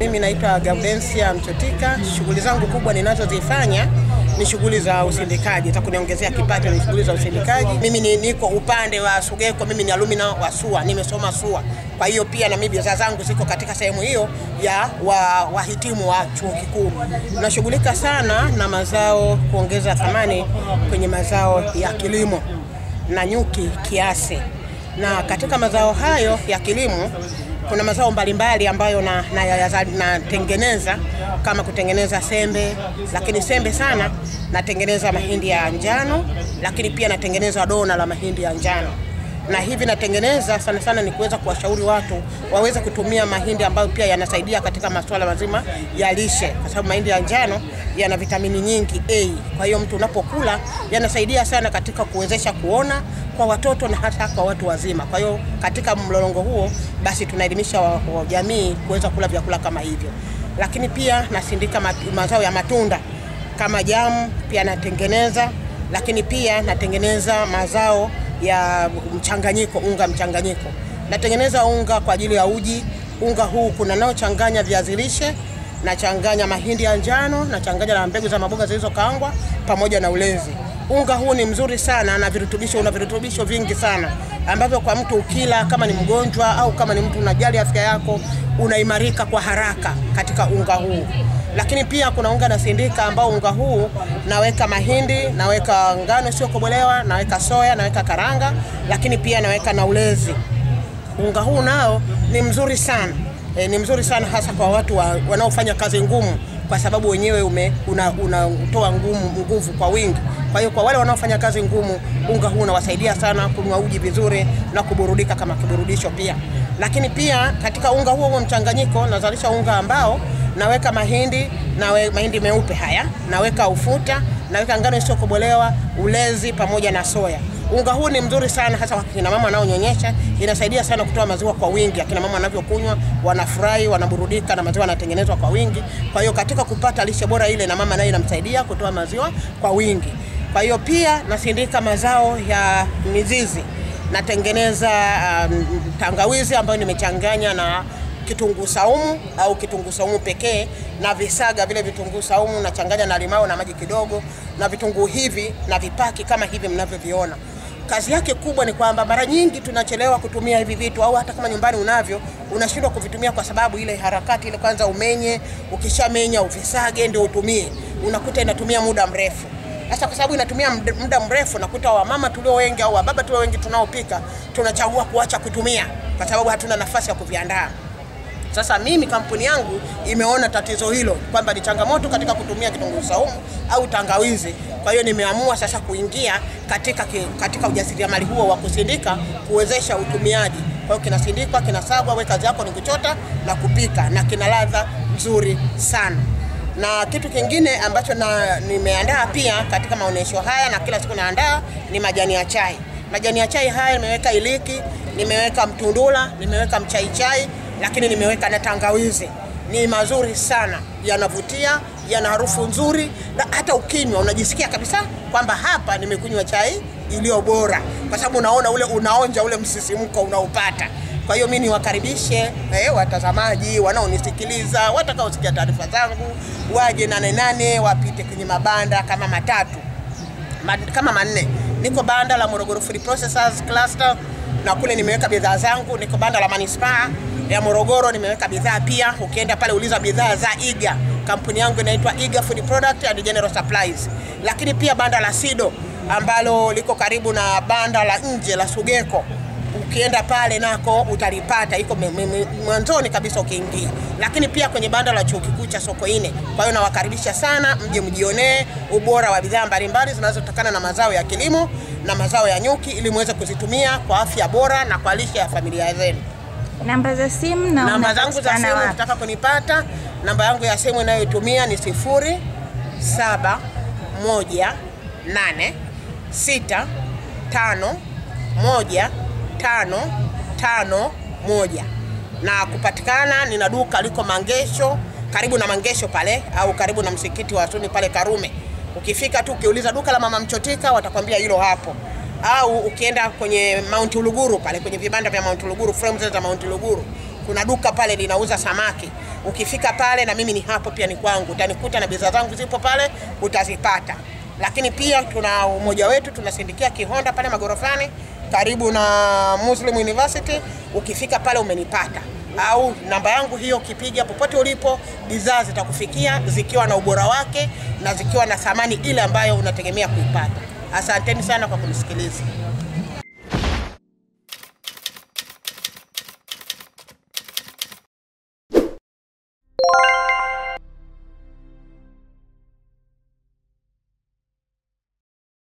Mimi naitwa Gaudensia Mchotika. Shughuli zangu kubwa ninazozifanya ni shughuli za usindikaji. Nitakuniongezea kipato ni shughuli za usindikaji. Mimi niko upande wa Sugeko, mimi ni alumni wa SUA, nimesoma SUA. Kwa hiyo pia na mimi bidhaa zangu ziko katika sehemu hiyo ya wahitimu wa chuo kikuu. Nashughulika sana na mazao, kuongeza thamani kwenye mazao ya kilimo na nyuki kiasi. Na katika mazao hayo ya kilimo kuna mazao mbalimbali ambayo natengeneza, kama kutengeneza sembe, lakini sembe sana natengeneza mahindi ya njano, lakini pia natengeneza dona la mahindi ya njano. Na hivi natengeneza sana ni kuweza kuwashauri watu waweze kutumia mahindi ambayo pia yanasaidia katika masuala mazima ya lishe, kwa sababu mahindi ya njano yana vitamini nyingi A. Kwa hiyo mtu unapokula yanasaidia sana katika kuwezesha kuona kwa watoto na hata kwa watu wazima. Kwa hiyo katika mlolongo huo basi tunaelimisha wa jamii kuweza kula vyakula kama hivyo. Lakini pia nasindika mazao ya matunda kama jamu pia natengeneza, lakini pia natengeneza mazao ya mchanganyiko, unga mchanganyiko. Natengeneza unga kwa ajili ya uji. Unga huu kuna nao changanya viazi lishe, na changanya mahindi ya njano, na changanya na mbegu za maboga zilizokaangwa pamoja na ulezi. Unga huu ni mzuri sana na una virutubisho vingi sana ambavyo kwa mtu ukila, kama ni mgonjwa au kama ni mtu unajali afya yako, unaimarika kwa haraka katika unga huu. Lakini pia kuna unga nasindika ambao unga huu naweka mahindi, naweka ngano isiyokobolewa, naweka soya, naweka karanga, lakini pia naweka na ulezi. Unga huu nao ni mzuri sana. Ni mzuri sana hasa kwa watu wanaofanya kazi ngumu, kwa sababu wenyewe unatoa nguvu kwa wingi. Kwa hiyo kwa wale wanaofanya kazi ngumu, unga huu unawasaidia sana kunywa uji vizuri na kuburudika kama kiburudisho pia. Lakini pia katika unga huo mchanganyiko nazalisha unga ambao naweka mahindi, mahindi meupe haya, naweka ufuta, naweka ngano isiyokobolewa, ulezi pamoja na soya. Unga huu ni mzuri sana hasa kwa kina mama wanaonyonyesha, inasaidia sana kutoa maziwa kwa wingi. Akina mama wanavyokunywa wanafurahi, wanaburudika na maziwa yanatengenezwa kwa wingi. Kwa hiyo katika kupata lishe bora ile, na mama naye inamsaidia kutoa maziwa kwa wingi. Kwa hiyo pia nasindika mazao ya mizizi. Natengeneza tangawizi ambayo nimechanganya na kitunguu saumu au kitunguu saumu pekee, na visaga vile vitunguu saumu nachanganya na limao na maji kidogo, na vitunguu hivi na vipaki kama hivi mnavyoviona. Kazi yake kubwa ni kwamba mara nyingi tunachelewa kutumia hivi vitu, au hata kama nyumbani unavyo unashindwa kuvitumia kwa sababu ile harakati ile, kwanza umenye, ukishamenya uvisage ndio utumie, unakuta inatumia muda mrefu. Sasa kwa sababu inatumia muda mrefu, nakuta wamama tulio wengi au baba tulio wengi tunaopika tunachagua kuacha kutumia kwa sababu hatuna nafasi ya kuviandaa. Sasa mimi kampuni yangu imeona tatizo hilo kwamba ni changamoto katika kutumia kitunguu saumu au tangawizi. Kwa hiyo nimeamua sasa kuingia katika ujasiriamali huo wa kusindika, kuwezesha utumiaji. Kwa hiyo kinasindikwa, kinasagwa, wewe kazi yako ni kuchota na kupika, na kina ladha nzuri sana. Na kitu kingine ambacho nimeandaa pia katika maonesho haya na kila siku naandaa ni majani ya chai. Majani ya chai haya nimeweka iliki, nimeweka mtundula, nimeweka mchaichai, lakini nimeweka na tangawizi. Ni mazuri sana, yanavutia, yana harufu nzuri, na hata ukinywa unajisikia kabisa kwamba hapa nimekunywa chai iliyo bora, kwa sababu unaonja ule msisimko unaopata. Kwa hiyo mimi niwakaribishe watazamaji wanaonisikiliza, watakaosikia taarifa zangu, waje nane wapite kwenye mabanda kama matatu kama manne. Niko banda la Morogoro Food Processors Cluster, na kule nimeweka bidhaa zangu. Niko banda la Manispaa ya Morogoro, nimeweka bidhaa pia. Ukienda pale uliza bidhaa za Iga. Kampuni yangu inaitwa Iga Food Product and General Supplies. Lakini pia banda la Sido ambalo liko karibu na banda la nje la Sugeko. Ukienda pale nako utalipata, iko mwanzoni kabisa ukiingia. Lakini pia kwenye banda la Chuo Kikuu cha Sokoine. Kwa hiyo nawakaribisha sana mje mjionee ubora wa bidhaa mbalimbali zinazotokana na mazao ya kilimo na mazao ya nyuki, ili muweze kuzitumia kwa afya bora na kwa lishe ya familia zenu. Namba za simu na namba zangu za simu ukitaka kunipata, namba yangu ya simu ninayotumia ni 0718651551, na kupatikana nina duka liko Mangesho, karibu na Mangesho pale, au karibu na msikiti wa Suni pale Karume. Ukifika tu ukiuliza duka la Mama Mchotika watakwambia hilo hapo. Au ukienda kwenye Mount Uluguru pale, kwenye vibanda vya Mount Uluguru, frames za Mount Uluguru, kuna duka pale linauza samaki. Ukifika pale na mimi ni hapo pia ni kwangu, utanikuta na bidhaa zangu zipo pale, utazipata. Lakini pia tuna umoja wetu, tunasindikia Kihonda pale magorofani karibu na Muslim University. Ukifika pale umenipata, au namba yangu hiyo, ukipiga popote ulipo bidhaa zitakufikia zikiwa na ubora wake na zikiwa na thamani ile ambayo unategemea kuipata. Asanteni sana kwa kunisikiliza.